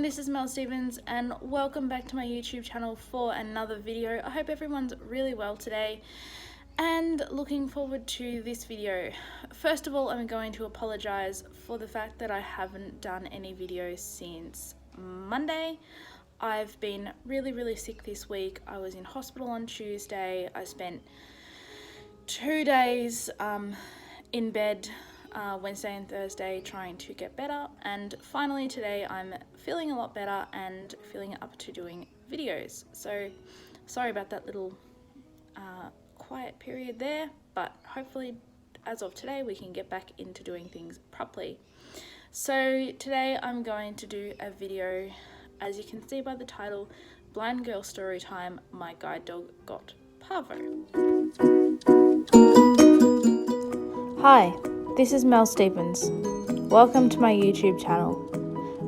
this is Mel Stevens and welcome back to my YouTube channel for another video. I hope everyone's really well today and looking forward to this video. First of all, I'm going to apologize for the fact that I haven't done any videos since Monday. I've been really sick this week. I was in hospital on Tuesday. I spent 2 days in bed Wednesday and Thursday trying to get better, and finally today I'm feeling a lot better and feeling up to doing videos. So sorry about that little quiet period there, but hopefully as of today we can get back into doing things properly. So today I'm going to do a video, as you can see by the title, Blind Girl Story Time, My Guide Dog Got Parvo. Hi, this is Mel Stevens. Welcome to my YouTube channel.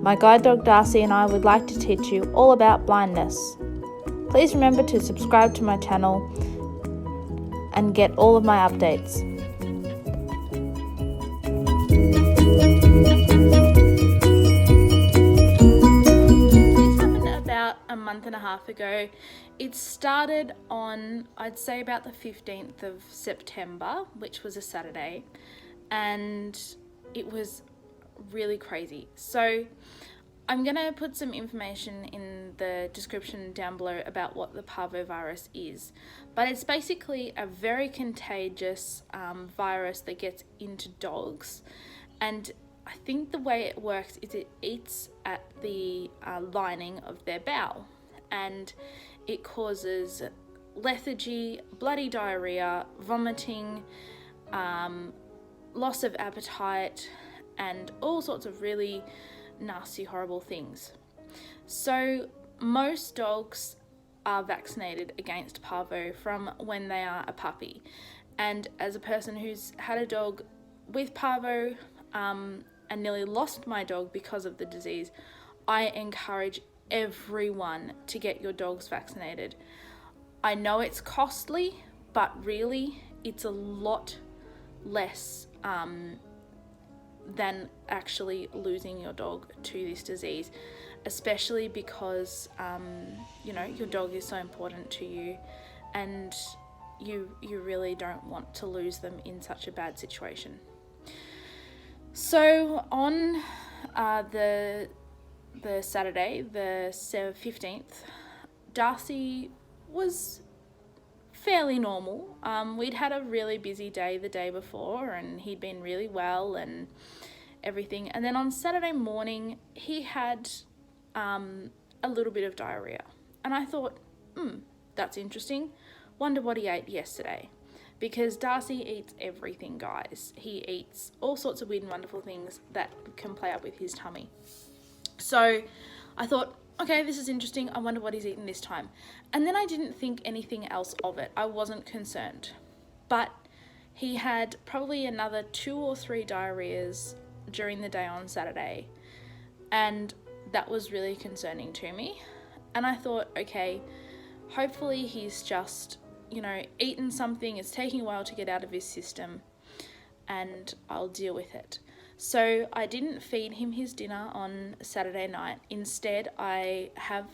My guide dog Darcy and I would like to teach you all about blindness. Please remember to subscribe to my channel and get all of my updates. This happened about a month and a half ago. It started on, I'd say, about the 15th of September, which was a Saturday, and it was really crazy. So I'm gonna put some information in the description down below about what the Parvo virus is, but it's basically a very contagious virus that gets into dogs, and I think the way it works is it eats at the lining of their bowel, and it causes lethargy, bloody diarrhea, vomiting, loss of appetite, and all sorts of really nasty, horrible things. So most dogs are vaccinated against parvo from when they are a puppy, and as a person who's had a dog with parvo and nearly lost my dog because of the disease, I encourage everyone to get your dogs vaccinated. I know it's costly, but really it's a lot less than actually losing your dog to this disease, especially because you know, your dog is so important to you, and you really don't want to lose them in such a bad situation. So on the Saturday, the 15th, Darcy was fairly normal. We'd had a really busy day the day before, and he'd been really well and everything. And then on Saturday morning, he had a little bit of diarrhea. And I thought, that's interesting. Wonder what he ate yesterday. Because Darcy eats everything, guys. He eats all sorts of weird and wonderful things that can play up with his tummy. So I thought, okay, this is interesting. I wonder what he's eaten this time. And then I didn't think anything else of it. I wasn't concerned. But he had probably another 2 or 3 diarrheas during the day on Saturday. And that was really concerning to me. And I thought, okay, hopefully he's just, you know, eaten something. It's taking a while to get out of his system, and I'll deal with it. So I didn't feed him his dinner on Saturday night. Instead, I have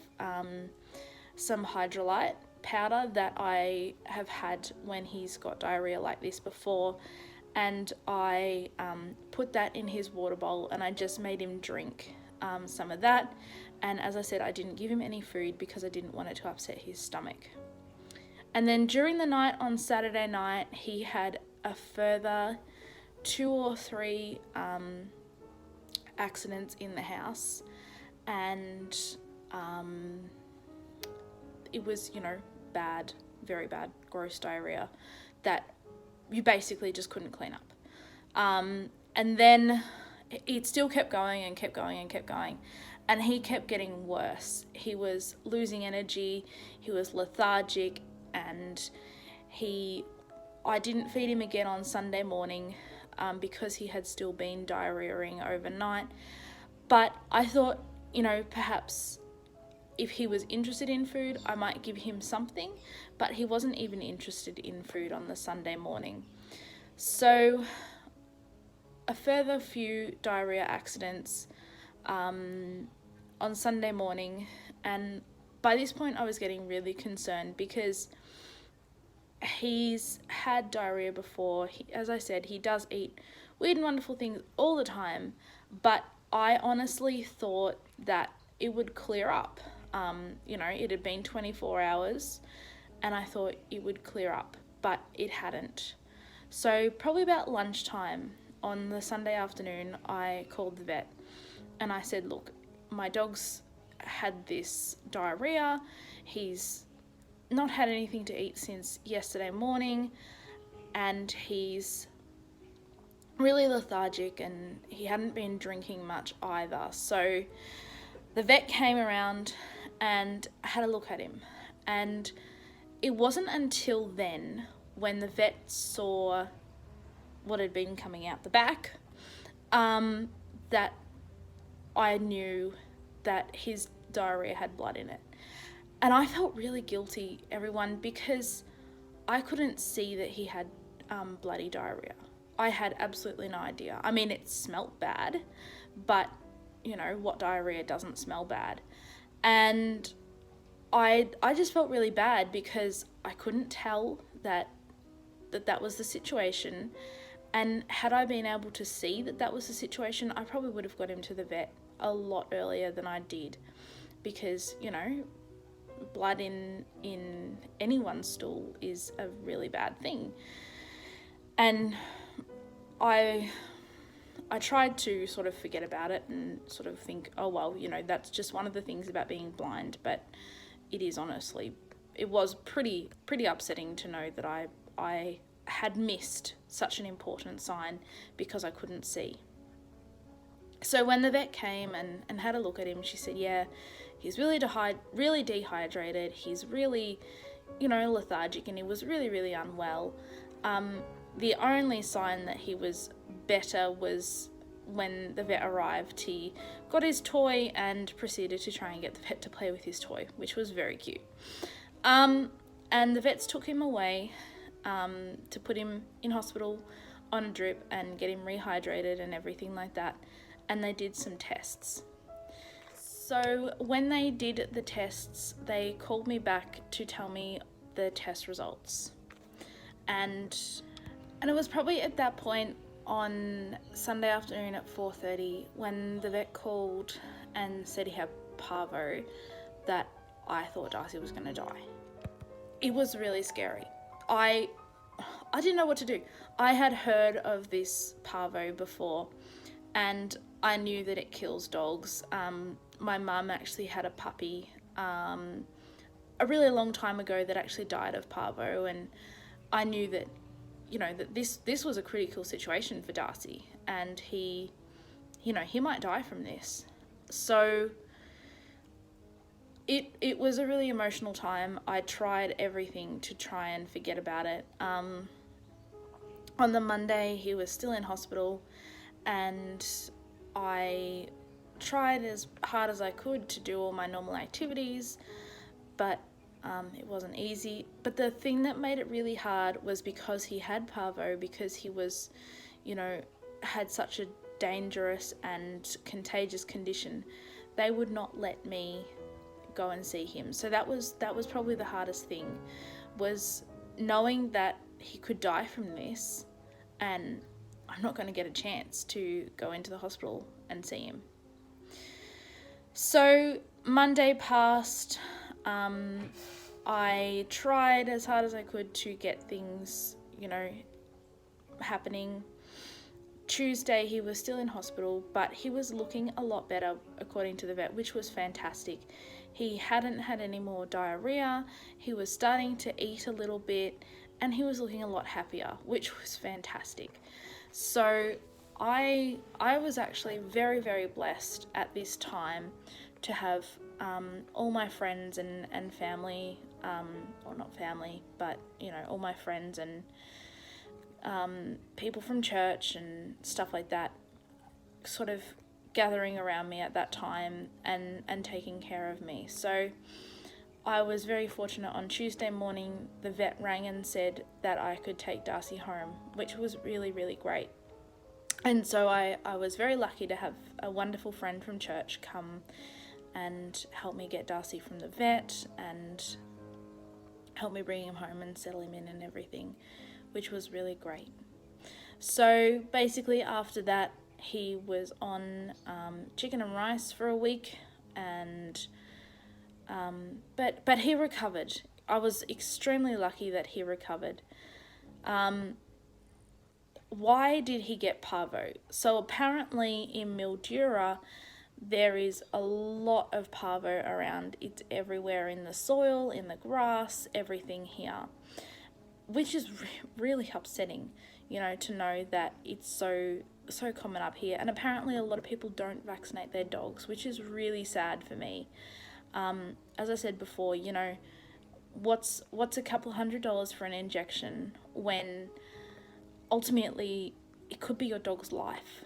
some hydrolyte powder that I have had when he's got diarrhea like this before, and I put that in his water bowl, and I just made him drink some of that. And as I said, I didn't give him any food because I didn't want it to upset his stomach. And then during the night on Saturday night, he had a further 2 or 3 accidents in the house, and it was, you know, bad, very bad, gross diarrhea that you basically just couldn't clean up. And then it still kept going and kept going and kept going, and he kept getting worse. He was losing energy, he was lethargic, and I didn't feed him again on Sunday morning because he had still been diarrheaing overnight. But I thought, you know, perhaps if he was interested in food, I might give him something, but he wasn't even interested in food on the Sunday morning. So a further few diarrhea accidents on on Sunday morning, and by this point I was getting really concerned because he's had diarrhea before. As I said, he does eat weird and wonderful things all the time, but I honestly thought that it would clear up. It had been 24 hours and I thought it would clear up, but it hadn't. So probably about lunchtime on the Sunday afternoon, I called the vet and I said, look, my dog's had this diarrhea. He's not had anything to eat since yesterday morning, and he's really lethargic, and he hadn't been drinking much either. So the vet came around and had a look at him, and it wasn't until then, when the vet saw what had been coming out the back, that I knew that his diarrhea had blood in it. And I felt really guilty, everyone, because I couldn't see that he had bloody diarrhea. I had absolutely no idea. I mean, it smelt bad, but what diarrhea doesn't smell bad? And I just felt really bad because I couldn't tell that was the situation. And had I been able to see that was the situation, I probably would have got him to the vet a lot earlier than I did, because blood in anyone's stool is a really bad thing. And I tried to sort of forget about it and sort of think, oh well, that's just one of the things about being blind. But it was pretty upsetting to know that I had missed such an important sign because I couldn't see. So when the vet came and had a look at him, she said, yeah, he's really dehydrated. He's really, lethargic, and he was really, really unwell. The only sign that he was better was when the vet arrived. He got his toy and proceeded to try and get the vet to play with his toy, which was very cute. And the vets took him away to put him in hospital on a drip and get him rehydrated and everything like that. And they did some tests. So when they did the tests, they called me back to tell me the test results. And it was probably at that point on Sunday afternoon at 4:30 when the vet called and said he had parvo that I thought Darcy was going to die. It was really scary. I didn't know what to do. I had heard of this parvo before, and I knew that it kills dogs. My mum actually had a puppy a really long time ago that actually died of parvo, and I knew that that this was a critical situation for Darcy, and he might die from this. So it was a really emotional time. I tried everything to try and forget about it. On the Monday, he was still in hospital, and I tried as hard as I could to do all my normal activities, but it wasn't easy. But the thing that made it really hard was because he had parvo, because he was, had such a dangerous and contagious condition, they would not let me go and see him. So that was probably the hardest thing, was knowing that he could die from this, and I'm not going to get a chance to go into the hospital and see him. So Monday passed. I tried as hard as I could to get things, happening. Tuesday, he was still in hospital, but he was looking a lot better, according to the vet, which was fantastic. He hadn't had any more diarrhea. He was starting to eat a little bit, and he was looking a lot happier, which was fantastic. So I was actually very, very blessed at this time to have all my friends and family, or not family, but all my friends and people from church and stuff like that sort of gathering around me at that time and taking care of me. So I was very fortunate. On Tuesday morning, the vet rang and said that I could take Darcy home, which was really, really great. And so I was very lucky to have a wonderful friend from church come and helped me get Darcy from the vet and helped me bring him home and settle him in and everything, which was really great. So basically after that, he was on chicken and rice for a week, and but he recovered. I was extremely lucky that he recovered. Why did he get parvo? So apparently in Mildura, there is a lot of parvo around. It's everywhere in the soil, in the grass, everything here, which is really upsetting, you know, to know that it's so common up here. And apparently a lot of people don't vaccinate their dogs, which is really sad for me. As I said before, you know, what's a couple $100 for an injection when ultimately it could be your dog's life?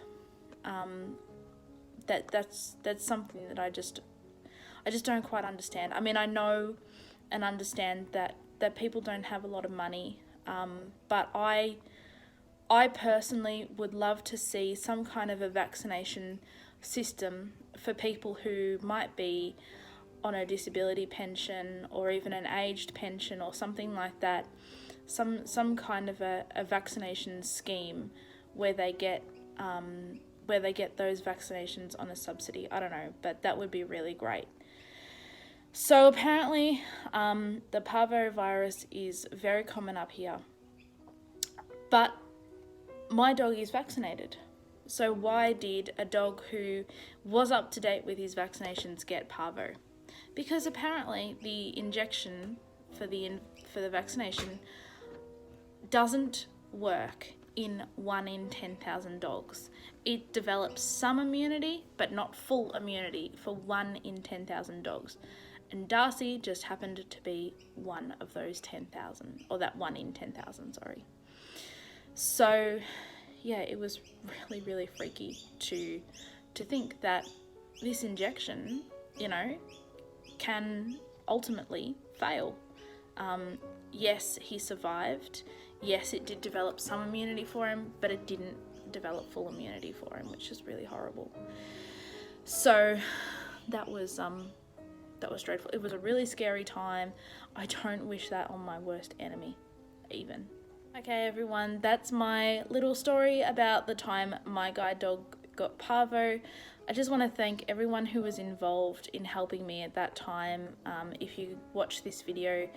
That's something that I just don't quite understand. I mean, I know and understand that people don't have a lot of money, but I personally would love to see some kind of a vaccination system for people who might be on a disability pension or even an aged pension or something like that. Some kind of a vaccination scheme where they get those vaccinations on a subsidy. I don't know, but that would be really great. So apparently the Parvo virus is very common up here, but my dog is vaccinated. So why did a dog who was up to date with his vaccinations get Parvo? Because apparently the injection for the vaccination doesn't work in 1 in 10,000 dogs. It develops some immunity, but not full immunity for 1 in 10,000 dogs. And Darcy just happened to be one of those 10,000, or that 1 in 10,000, sorry. So yeah, it was really, really freaky to think that this injection, you know, can ultimately fail. Yes, he survived. Yes, it did develop some immunity for him, but it didn't develop full immunity for him, which is really horrible. So that was dreadful. It was a really scary time. I don't wish that on my worst enemy, even. Okay, everyone, that's my little story about the time my guide dog got Parvo. I just want to thank everyone who was involved in helping me at that time. If you watch this video,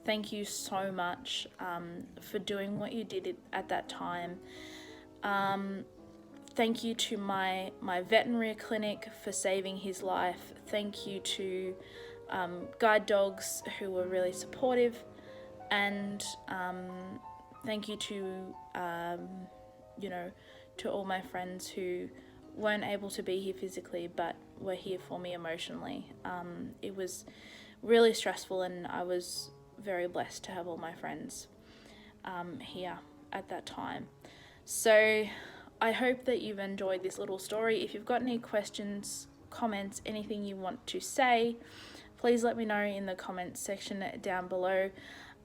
thank you so much for doing what you did at that time. Thank you to my veterinary clinic for saving his life. Thank you to guide dogs who were really supportive, and thank you to you know, to all my friends who weren't able to be here physically but were here for me emotionally. It was really stressful, and I was very blessed to have all my friends here at that time. So I hope that you've enjoyed this little story. If you've got any questions, comments, anything you want to say, please let me know in the comments section down below.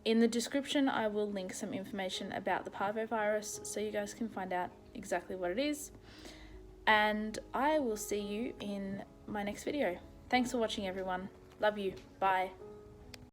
In the description, I will link some information about the Parvo virus so you guys can find out exactly what it is. And I will see you in my next video. Thanks for watching, everyone. Love you. Bye.